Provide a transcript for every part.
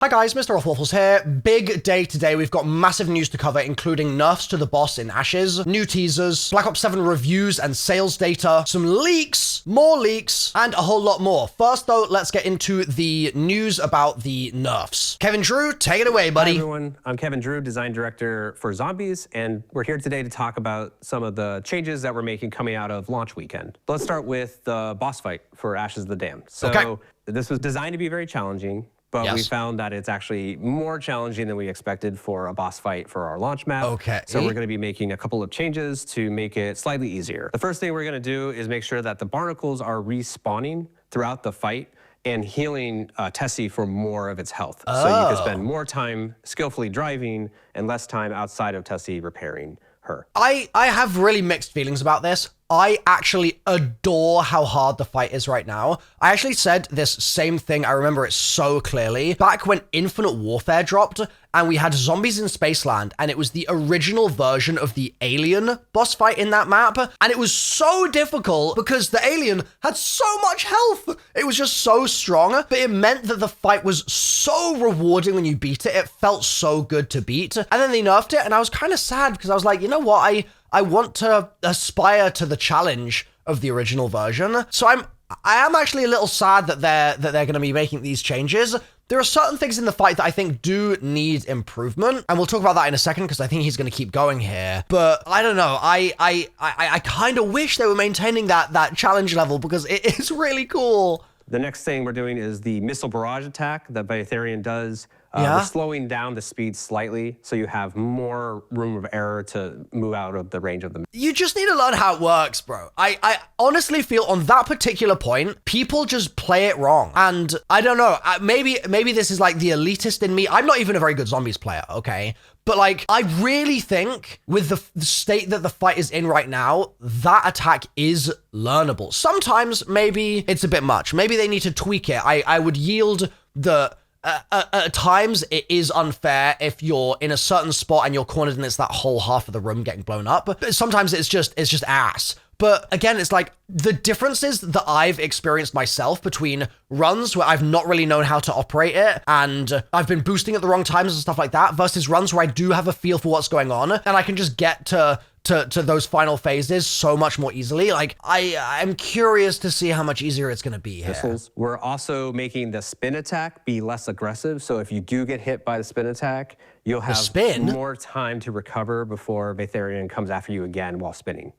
Hi guys, MrRoflWaffles here. Big day today. We've got massive news to cover, including nerfs to the boss in Ashes, new teasers, Black Ops 7 reviews and sales data, some leaks, more leaks, and a whole lot more. First though, let's get into the news about the nerfs. Kevin Drew, take it away, buddy. Hi everyone, I'm Kevin Drew, design director for Zombies, and we're here today to talk about some of the changes that we're making coming out of launch weekend. Let's start with the boss fight for Ashes of the Damned. So this was designed to be very challenging, but we found that it's actually more challenging than we expected for a boss fight for our launch map. So we're going to be making a couple of changes to make it slightly easier. The first thing we're going to do is make sure that the barnacles are respawning throughout the fight and healing Tessie for more of its health. So you can spend more time skillfully driving and less time outside of Tessie repairing her. I have really mixed feelings about this. I actually adore how hard the fight is right now. I actually said this same thing, I remember it so clearly, back when Infinite Warfare dropped and we had Zombies in Spaceland and it was the original version of the Alien boss fight in that map. And it was so difficult because the Alien had so much health. It was just so strong, but it meant that the fight was so rewarding when you beat it. It felt so good to beat. And then they nerfed it and I was kind of sad because I was like, you know what? I want to aspire to the challenge of the original version. So I am actually a little sad that they're going to be making these changes. There are certain things in the fight that I think do need improvement, and we'll talk about that in a second because I think he's going to keep going here. But I don't know. I kind of wish they were maintaining that challenge level because it is really cool. The next thing we're doing is the missile barrage attack that Bytharian does. We're slowing down the speed slightly so you have more room of error to move out of the range of the... You just need to learn how it works, bro. I honestly feel on that particular point, people just play it wrong. And I don't know, maybe this is like the elitist in me. I'm not even a very good Zombies player, okay? But like, I really think with the state that the fight is in right now, that attack is learnable. Sometimes maybe it's a bit much. Maybe they need to tweak it. I would yield the... at times, it is unfair if you're in a certain spot and you're cornered and it's that whole half of the room getting blown up. But sometimes it's just ass. But again, it's like the differences that I've experienced myself between runs where I've not really known how to operate it and I've been boosting at the wrong times and stuff like that versus runs where I do have a feel for what's going on and I can just get to those final phases so much more easily. Like, I'm curious to see how much easier it's going to be here. We're also making the spin attack be less aggressive. So if you do get hit by the spin attack, you'll have more time to recover before Bytharian comes after you again while spinning.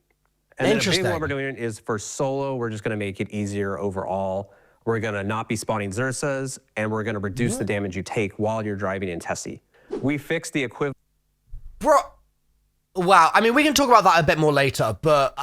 And then what we're doing is for solo, we're just going to make it easier overall. We're going to not be spawning Xursas, and we're going to reduce the damage you take while you're driving in Tessie. We fixed the equivalent... Bro... Wow, I mean, we can talk about that a bit more later, but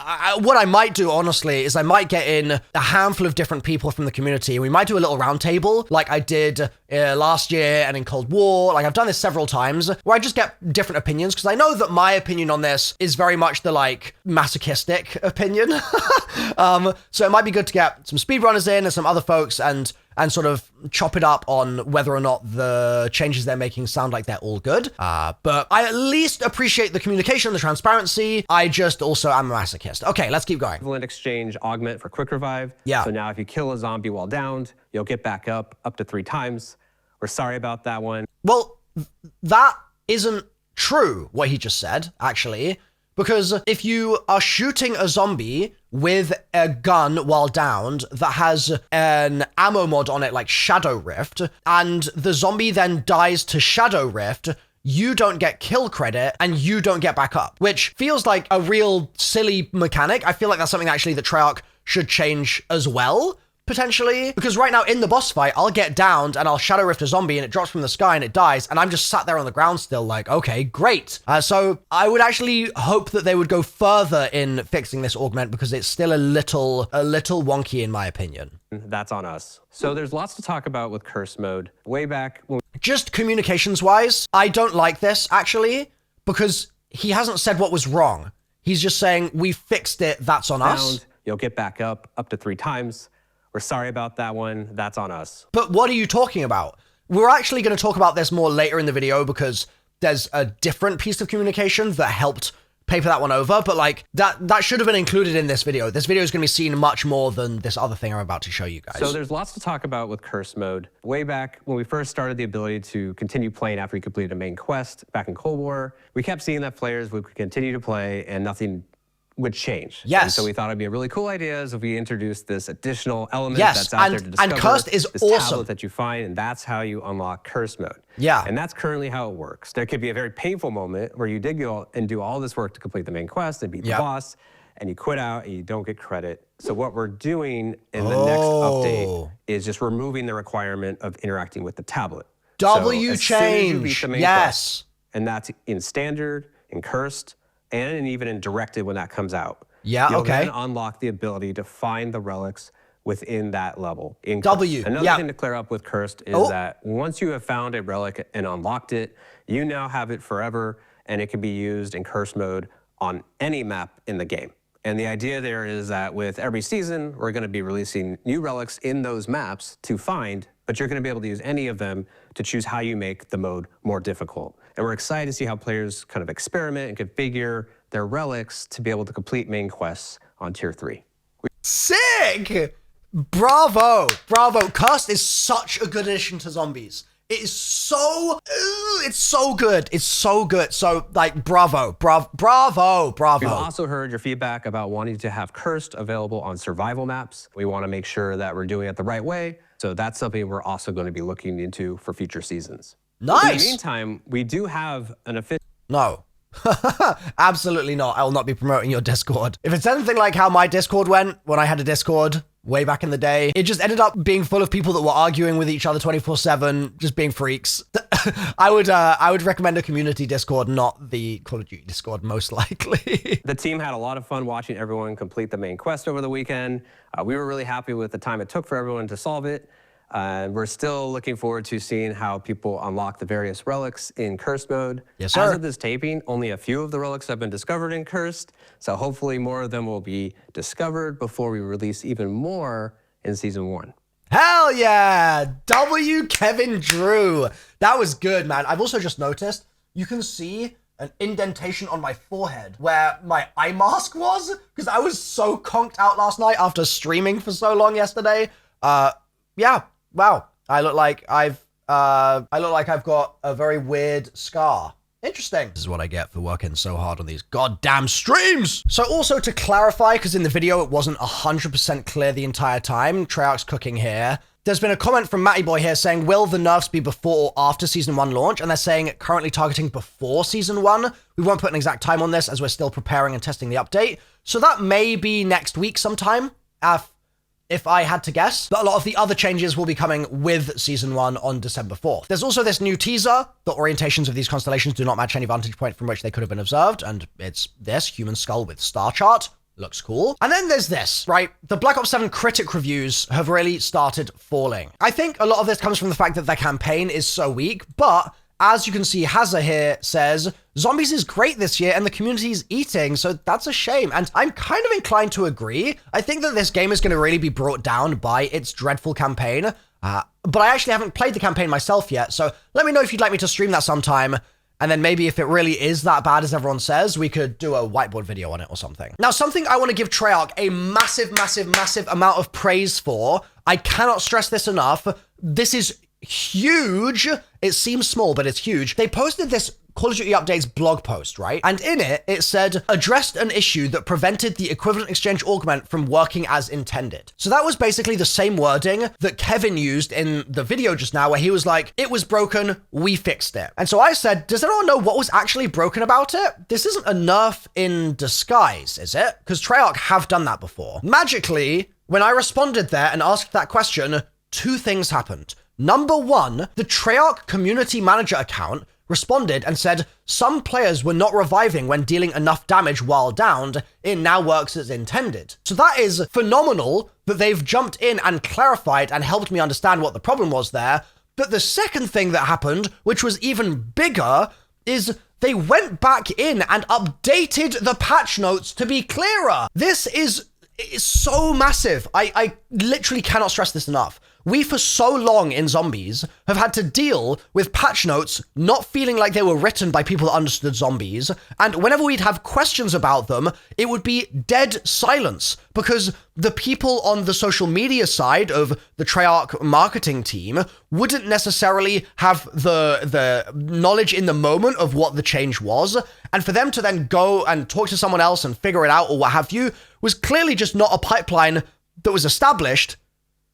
what I might do, honestly, is I might get in a handful of different people from the community, and we might do a little round table, like I did last year and in Cold War. Like, I've done this several times, where I just get different opinions, because I know that my opinion on this is very much the, like, masochistic opinion. So it might be good to get some speedrunners in and some other folks, and sort of chop it up on whether or not the changes they're making sound like they're all good. But I at least appreciate the communication, the transparency. I just also am a masochist. Okay, let's keep going. Equivalent exchange augment for quick revive. So now if you kill a zombie while downed, you'll get back up to 3 times. We're sorry about that one. Well, that isn't true, what he just said, actually. Because if you are shooting a zombie with a gun while downed that has an ammo mod on it like Shadow Rift, and the zombie then dies to Shadow Rift, you don't get kill credit and you don't get back up, which feels like a real silly mechanic. I feel like that's something actually that Treyarch should change as well, potentially, because right now in the boss fight, I'll get downed and I'll Shadow Rift a zombie and it drops from the sky and it dies, and I'm just sat there on the ground still like, okay, great. So I would actually hope that they would go further in fixing this augment because it's still a little wonky in my opinion. That's on us. So there's lots to talk about with curse mode. Way back when... Just communications-wise, I don't like this, actually, because he hasn't said what was wrong. He's just saying, we fixed it, that's on us. You'll get back up to 3 times. We're sorry about that one. That's on us. But what are you talking about? We're actually going to talk about this more later in the video because there's a different piece of communication that helped paper that one over, but like that should have been included in this video. This video is going to be seen much more than this other thing I'm about to show you guys. So there's lots to talk about with curse mode. Way back when we first started the ability to continue playing after you completed a main quest back in Cold War, we kept seeing that players would continue to play and nothing would change. Yes. And so we thought it'd be a really cool idea if we introduced this additional element that's out there to discover. And cursed is this awesome. tablet that you find, and that's how you unlock curse mode. Yeah. And that's currently how it works. There could be a very painful moment where you did go and do all this work to complete the main quest and beat the boss, and you quit out and you don't get credit. So what we're doing in the next update is just removing the requirement of interacting with the tablet. W so as soon as you beat change. the main quest, and that's in standard, in cursed, and even in directed when that comes out. Yeah, You'll okay. then unlock the ability to find the relics within that level. In W, Cursed. Another thing to clear up with Cursed is that once you have found a relic and unlocked it, you now have it forever, and it can be used in Curse mode on any map in the game. And the idea there is that with every season, we're going to be releasing new relics in those maps to find, but you're going to be able to use any of them to choose how you make the mode more difficult. And we're excited to see how players kind of experiment and configure their relics to be able to complete main quests on Tier 3. Sick! Bravo! Bravo. Cursed is such a good addition to zombies. It is so, it's so good. It's so good. So, like, bravo. Bravo. We've also heard your feedback about wanting to have Cursed available on survival maps. We want to make sure that we're doing it the right way. So that's something we're also going to be looking into for future seasons. Nice. In the meantime, we do have an official... No. Absolutely not. I will not be promoting your Discord. If it's anything like how my Discord went when I had a Discord way back in the day, it just ended up being full of people that were arguing with each other 24/7, just being freaks. I would recommend a community Discord, not the Call of Duty Discord, most likely. The team had a lot of fun watching everyone complete the main quest over the weekend. We were really happy with the time it took for everyone to solve it. We're still looking forward to seeing how people unlock the various relics in Cursed mode. Yes, sir. As of this taping, only a few of the relics have been discovered in Cursed, so hopefully more of them will be discovered before we release even more in Season 1. Hell yeah! W Kevin Drew. That was good, man. I've also just noticed you can see an indentation on my forehead where my eye mask was, because I was so conked out last night after streaming for so long yesterday. Yeah. Wow, I look like I've got a very weird scar. Interesting. This is what I get for working so hard on these goddamn streams. So also to clarify, because in the video it wasn't 100% clear the entire time, Treyarch's cooking here. There's been a comment from Matty Boy here saying, will the nerfs be before or after Season 1 launch? And they're saying currently targeting before Season 1. We won't put an exact time on this as we're still preparing and testing the update. So that may be next week sometime. If I had to guess. But a lot of the other changes will be coming with Season 1 on December 4th. There's also this new teaser. The orientations of these constellations do not match any vantage point from which they could have been observed, and it's this human skull with star chart. Looks cool. And then there's this, right? The Black Ops 7 critic reviews have really started falling. I think a lot of this comes from the fact that their campaign is so weak, but as you can see, Hazza here says, Zombies is great this year and the community is eating, so that's a shame. And I'm kind of inclined to agree. I think that this game is going to really be brought down by its dreadful campaign. But I actually haven't played the campaign myself yet, so let me know if you'd like me to stream that sometime. And then maybe if it really is that bad as everyone says, we could do a whiteboard video on it or something. Now, something I want to give Treyarch a massive amount of praise for. I cannot stress this enough. This is huge. It seems small, but it's huge. They posted this Call of Duty Updates blog post, right? And in it, it said, addressed an issue that prevented the equivalent exchange augment from working as intended. So that was basically the same wording that Kevin used in the video just now, where he was like, it was broken, we fixed it. And so I said, does anyone know what was actually broken about it? This isn't a nerf in disguise, is it? Because Treyarch have done that before. Magically, when I responded there and asked that question, two things happened. Number one, the Treyarch community manager account responded and said, some players were not reviving when dealing enough damage while downed. It now works as intended. So that is phenomenal that they've jumped in and clarified and helped me understand what the problem was there. But the second thing that happened, which was even bigger, is they went back in and updated the patch notes to be clearer. This is so massive. I literally cannot stress this enough. We, for so long in Zombies, have had to deal with patch notes not feeling like they were written by people that understood zombies, and whenever we'd have questions about them, it would be dead silence, because the people on the social media side of the Treyarch marketing team wouldn't necessarily have the knowledge in the moment of what the change was, and for them to then go and talk to someone else and figure it out or what have you was clearly just not a pipeline that was established,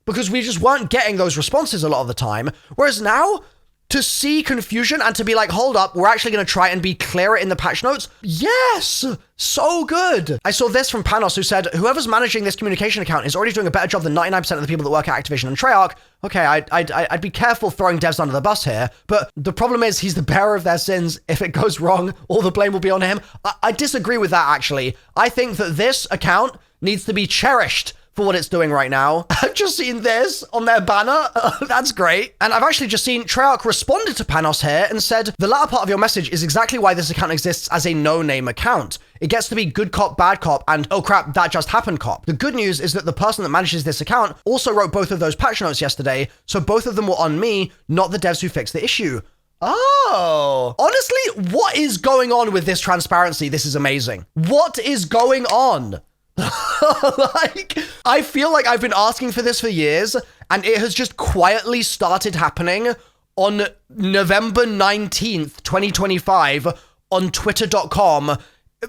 because we just weren't getting those responses a lot of the time. Whereas now, to see confusion and to be like, hold up, we're actually going to try and be clearer in the patch notes. Yes, so good. I saw this from Panos, who said, whoever's managing this communication account is already doing a better job than 99% of the people that work at Activision and Treyarch. Okay, I'd be careful throwing devs under the bus here, but the problem is he's the bearer of their sins. If it goes wrong, all the blame will be on him. I disagree with that, actually. I think that this account needs to be cherished for what it's doing right now. I've just seen this on their banner. That's great. And I've actually just seen Treyarch responded to Panos here and said, the latter part of your message is exactly why this account exists as a no-name account. It gets to be good cop, bad cop, and oh crap, that just happened cop. The good news is that the person that manages this account also wrote both of those patch notes yesterday, so both of them were on me, not the devs who fixed the issue. Oh, honestly, what is going on with this transparency? This is amazing. What is going on? Like, I feel like I've been asking for this for years, and it has just quietly started happening on November 19th, 2025 on twitter.com.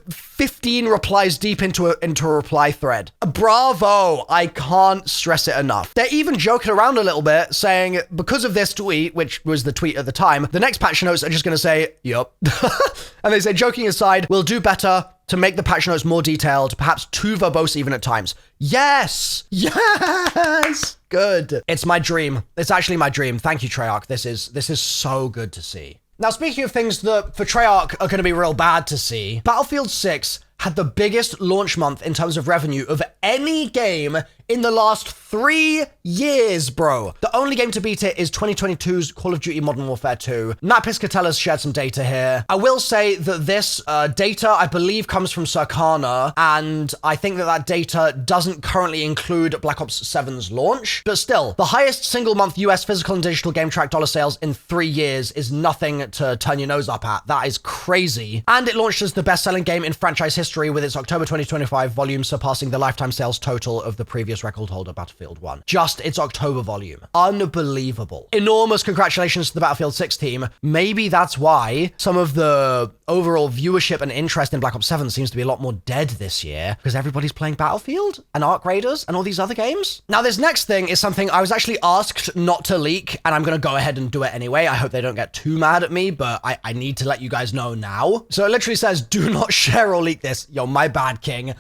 15 replies deep into a reply thread. Bravo! I can't stress it enough. They're even joking around a little bit, saying, because of this tweet, which was the tweet at the time, the next patch notes are just going to say, yup. And they say, joking aside, we'll do better to make the patch notes more detailed, perhaps too verbose even at times. Yes! Yes! Good. It's my dream. It's actually my dream. Thank you, Treyarch. This is so good to see. Now, speaking of things that for Treyarch are going to be real bad to see, Battlefield 6 had the biggest launch month in terms of revenue of any game in the last 3 years, bro. The only game to beat it is 2022's Call of Duty Modern Warfare 2. Matt Piscatella's shared some data here. I will say that this data, I believe, comes from Circana, and I think that data doesn't currently include Black Ops 7's launch. But still, the highest single-month US physical and digital game track dollar sales in 3 years is nothing to turn your nose up at. That is crazy. And it launched as the best-selling game in franchise history, with its October 2025 volume surpassing the lifetime sales total of the previous record holder, Battlefield 1. Just its October volume. Unbelievable. Enormous congratulations to the Battlefield 6 team. Maybe that's why some of the overall viewership and interest in Black Ops 7 seems to be a lot more dead this year, because everybody's playing Battlefield and Arc Raiders and all these other games. Now, this next thing is something I was actually asked not to leak, and I'm going to go ahead and do it anyway. I hope they don't get too mad at me, but I need to let you guys know now. So it literally says, do not share or leak this. Yo, my bad, King.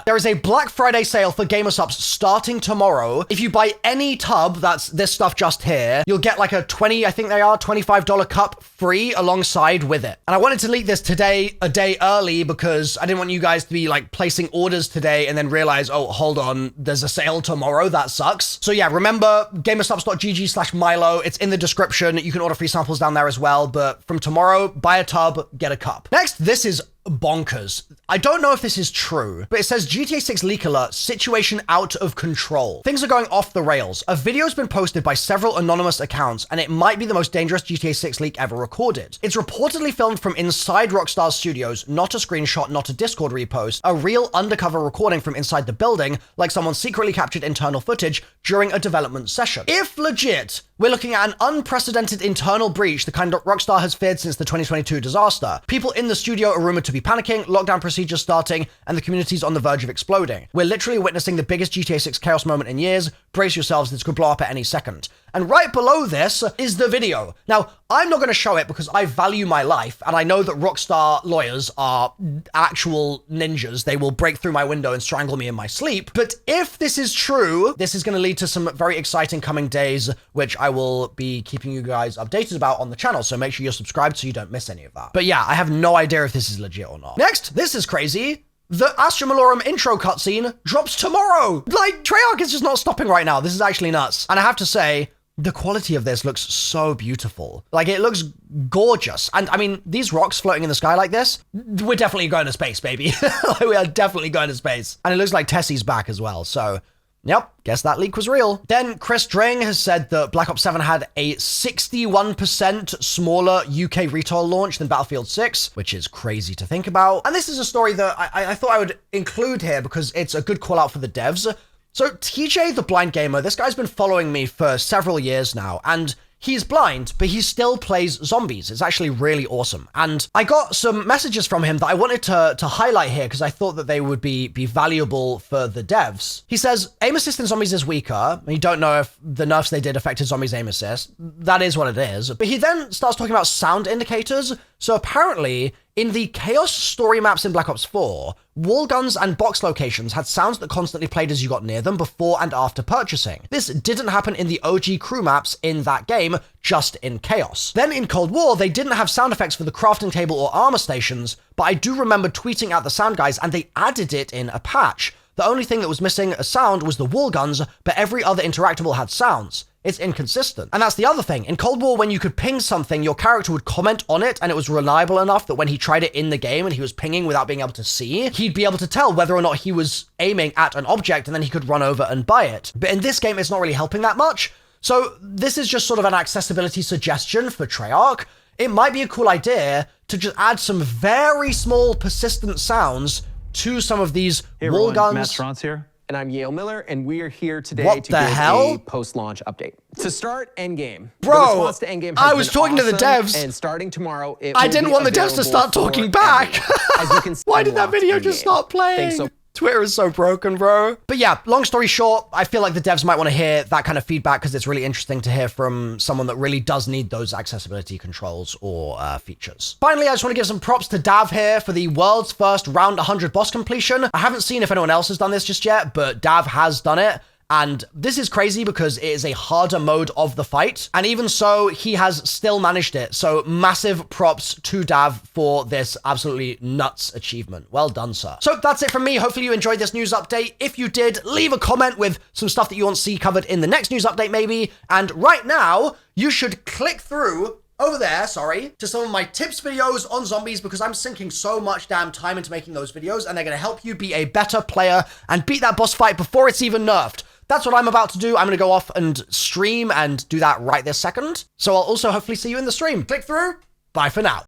There is a Black Friday sale for gamer subs starting tomorrow. If you buy any tub, that's this stuff just here, you'll get like a $25 cup free alongside with it. And I wanted to leak this today, a day early, because I didn't want you guys to be like placing orders today and then realize, oh, hold on, there's a sale tomorrow. That sucks. So yeah, remember gamersubs.gg/Milo. It's in the description. You can order free samples down there as well. But from tomorrow, buy a tub, get a cup. Next, this is bonkers. I don't know if this is true, but it says GTA 6 leak alert, situation out of control. Things are going off the rails. A video has been posted by several anonymous accounts, and it might be the most dangerous GTA 6 leak ever recorded. It's reportedly filmed from inside Rockstar's studios, not a screenshot, not a Discord repost, a real undercover recording from inside the building, like someone secretly captured internal footage during a development session. If legit, we're looking at an unprecedented internal breach, the kind that Rockstar has feared since the 2022 disaster. People in the studio are rumored to be panicking, lockdown procedures starting, and the community's on the verge of exploding. We're literally witnessing the biggest GTA 6 chaos moment in years. Brace yourselves, this could blow up at any second. And right below this is the video. Now, I'm not going to show it because I value my life, and I know that Rockstar lawyers are actual ninjas. They will break through my window and strangle me in my sleep. But if this is true, this is going to lead to some very exciting coming days, which I will be keeping you guys updated about on the channel. So make sure you're subscribed so you don't miss any of that. But yeah, I have no idea if this is legit or not. Next, this is crazy. The Astra Malorum intro cutscene drops tomorrow. Like, Treyarch is just not stopping right now. This is actually nuts. And I have to say, the quality of this looks so beautiful. Like, it looks gorgeous. And I mean, these rocks floating in the sky like this, we're definitely going to space, baby. We are definitely going to space. And it looks like Tessie's back as well. So Yep, guess that leak was real. Then Chris Dring has said that Black Ops 7 had a 61% smaller UK retail launch than Battlefield 6, which is crazy to think about. And this is a story that I thought I would include here because it's a good call out for the devs. So TJ the Blind Gamer, this guy's been following me for several years now, and he's blind, but he still plays zombies. It's actually really awesome. And I got some messages from him that I wanted to highlight here because I thought that they would be valuable for the devs. He says, aim assist in zombies is weaker. You don't know if the nerfs they did affected zombies' aim assist. That is what it is. But he then starts talking about sound indicators. So apparently, in the Chaos story maps in Black Ops 4, wall guns and box locations had sounds that constantly played as you got near them before and after purchasing. This didn't happen in the OG crew maps in that game, just in Chaos. Then in Cold War, they didn't have sound effects for the crafting table or armor stations, but I do remember tweeting at the sound guys and they added it in a patch. The only thing that was missing a sound was the wall guns, but every other interactable had sounds. It's inconsistent. And that's the other thing. In Cold War, when you could ping something, your character would comment on it, and it was reliable enough that when he tried it in the game and he was pinging without being able to see, he'd be able to tell whether or not he was aiming at an object, and then he could run over and buy it. But in this game, it's not really helping that much. So this is just sort of an accessibility suggestion for Treyarch. It might be a cool idea to just add some very small persistent sounds to some of these wall guns. Matt Strauss here. And I'm Yale Miller, and we are here today What to the give hell? a post-launch update. To start, Endgame. Bro, the response to Endgame has I was been talking to the awesome, devs. And starting tomorrow, it I will didn't be want the devs to start available talking for back. everyone. As you can see, Why did that video unlocked just in-game. stop playing? Thanks so Twitter is so broken, bro. But yeah, long story short, I feel like the devs might want to hear that kind of feedback because it's really interesting to hear from someone that really does need those accessibility controls or features. Finally, I just want to give some props to Dav here for the world's first round 100 boss completion. I haven't seen if anyone else has done this just yet, but Dav has done it. And this is crazy because it is a harder mode of the fight. And even so, he has still managed it. So massive props to Dav for this absolutely nuts achievement. Well done, sir. So that's it from me. Hopefully you enjoyed this news update. If you did, leave a comment with some stuff that you want to see covered in the next news update maybe. And right now, you should click through over there, to some of my tips videos on zombies because I'm sinking so much damn time into making those videos and they're going to help you be a better player and beat that boss fight before it's even nerfed. That's what I'm about to do. I'm going to go off and stream and do that right this second. So I'll also hopefully see you in the stream. Click through. Bye for now.